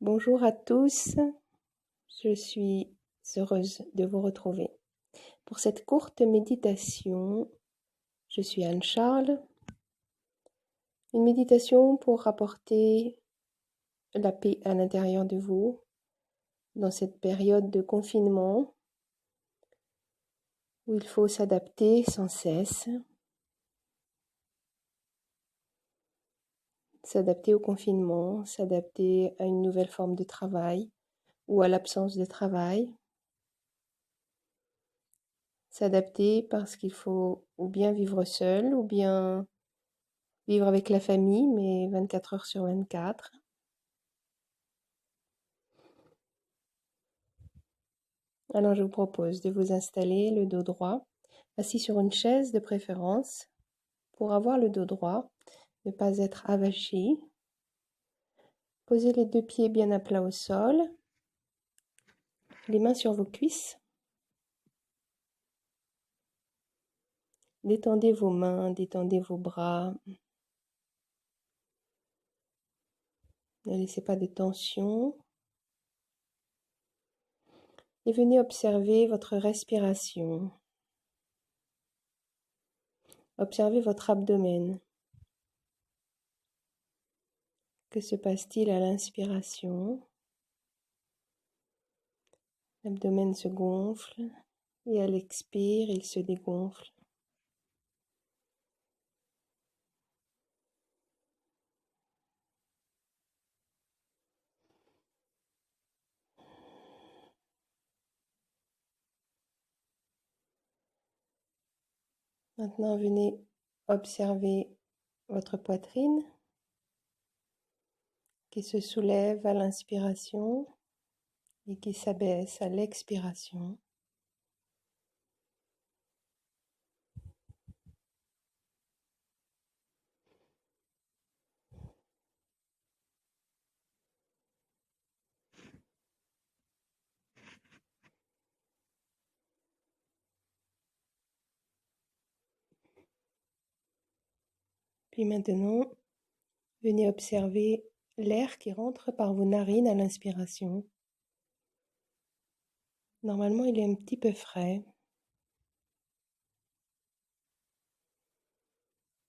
Bonjour à tous, je suis heureuse de vous retrouver. Pour cette courte méditation, je suis Anne-Charles. Une méditation pour apporter la paix à l'intérieur de vous dans cette période de confinement où il faut s'adapter sans cesse, s'adapter au confinement, s'adapter à une nouvelle forme de travail ou à l'absence de travail. S'adapter parce qu'il faut ou bien vivre seul ou bien vivre avec la famille, mais 24 heures sur 24. Alors je vous propose de vous installer le dos droit, assis sur une chaise de préférence, pour avoir le dos droit, ne pas être avachi. Posez les deux pieds bien à plat au sol, les mains sur vos cuisses. Détendez vos mains, détendez vos bras. Ne laissez pas de tension. Et venez observer votre respiration. Observez votre abdomen. Que se passe-t-il à l'inspiration? L'abdomen se gonfle et à l'expire, il se dégonfle. Maintenant, venez observer votre poitrine qui se soulève à l'inspiration et qui s'abaisse à l'expiration. Puis maintenant, venez observer l'air qui rentre par vos narines à l'inspiration. Normalement, il est un petit peu frais.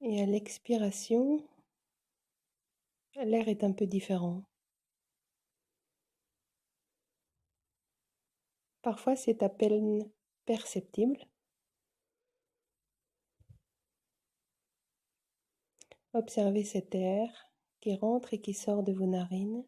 Et à l'expiration, l'air est un peu différent. Parfois, c'est à peine perceptible. Observez cet air qui rentre et qui sort de vos narines.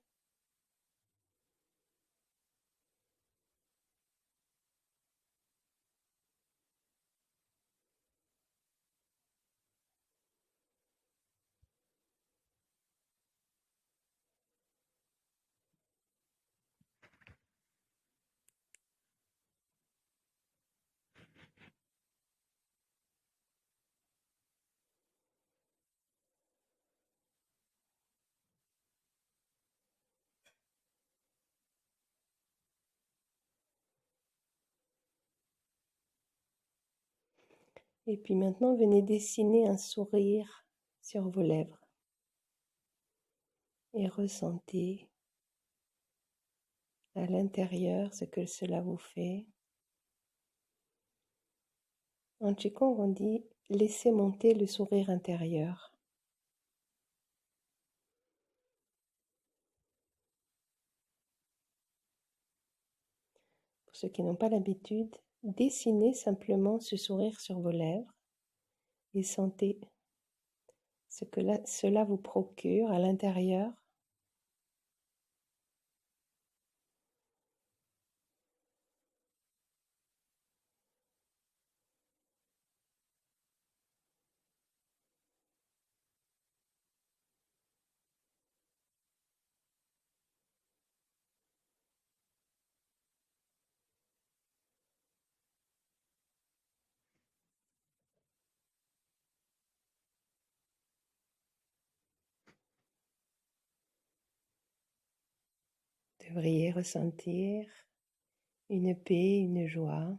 Et puis maintenant, venez dessiner un sourire sur vos lèvres et ressentez à l'intérieur ce que cela vous fait. En Qigong, on dit laissez monter le sourire intérieur. Pour ceux qui n'ont pas l'habitude, dessinez simplement ce sourire sur vos lèvres et sentez ce que cela vous procure à l'intérieur. Vous devriez ressentir une paix, une joie.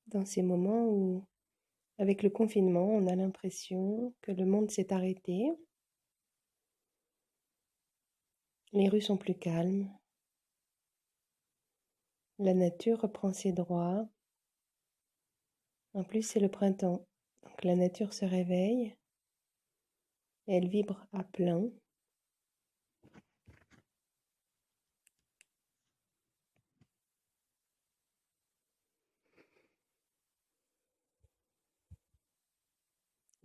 Dans ces moments où Avec le confinement, on a l'impression que le monde s'est arrêté. Les rues sont plus calmes. La nature reprend ses droits. En plus, c'est le printemps. Donc la nature se réveille. Et elle vibre à plein.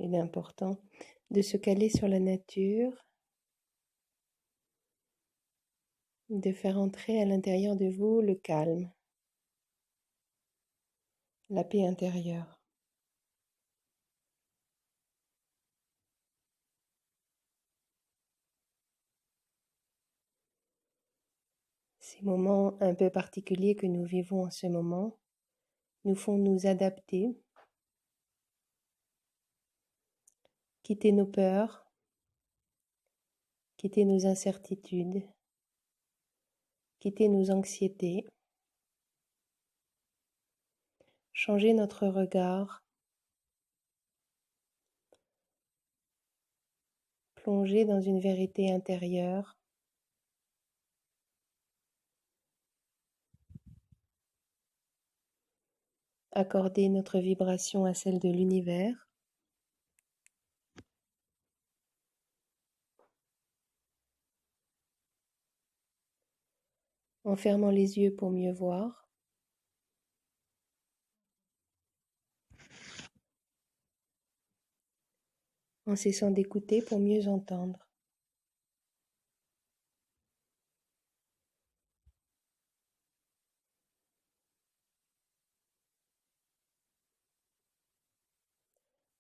Il est important de se caler sur la nature, de faire entrer à l'intérieur de vous le calme, la paix intérieure. Ces moments un peu particuliers que nous vivons en ce moment nous font nous adapter, quitter nos peurs, quitter nos incertitudes, quitter nos anxiétés, changer notre regard, plonger dans une vérité intérieure, accorder notre vibration à celle de l'univers, en fermant les yeux pour mieux voir, en cessant d'écouter pour mieux entendre.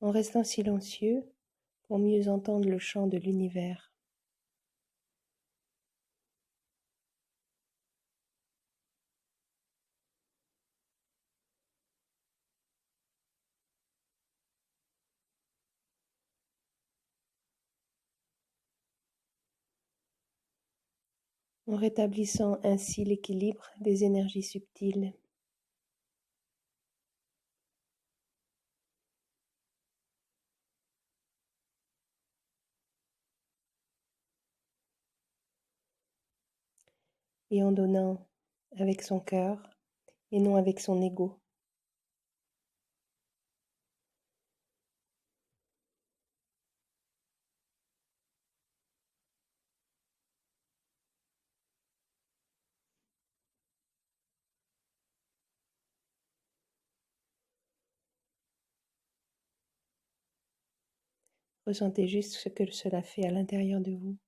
En restant silencieux pour mieux entendre le chant de l'univers. En rétablissant ainsi l'équilibre des énergies subtiles. Et en donnant avec son cœur et non avec son ego. Ressentez juste ce que cela fait à l'intérieur de vous.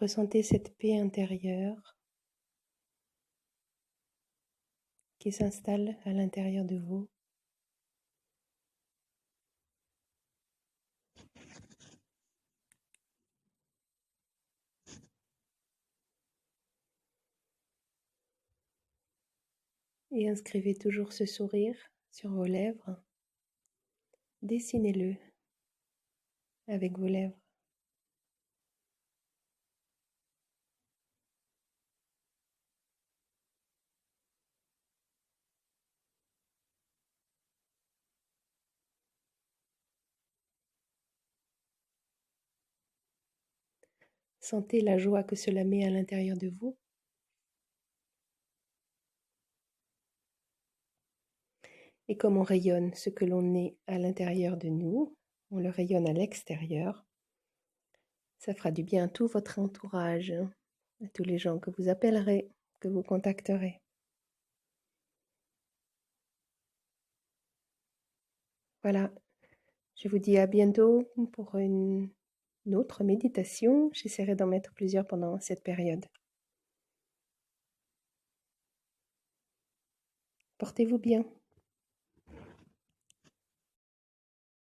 Ressentez cette paix intérieure qui s'installe à l'intérieur de vous. Et inscrivez toujours ce sourire sur vos lèvres. Dessinez-le avec vos lèvres. Sentez la joie que cela met à l'intérieur de vous. Et comme on rayonne ce que l'on est à l'intérieur de nous, on le rayonne à l'extérieur. Ça fera du bien à tout votre entourage, à tous les gens que vous appellerez, que vous contacterez. Voilà, je vous dis à bientôt pour une autre méditation. J'essaierai d'en mettre plusieurs pendant cette période. Portez-vous bien.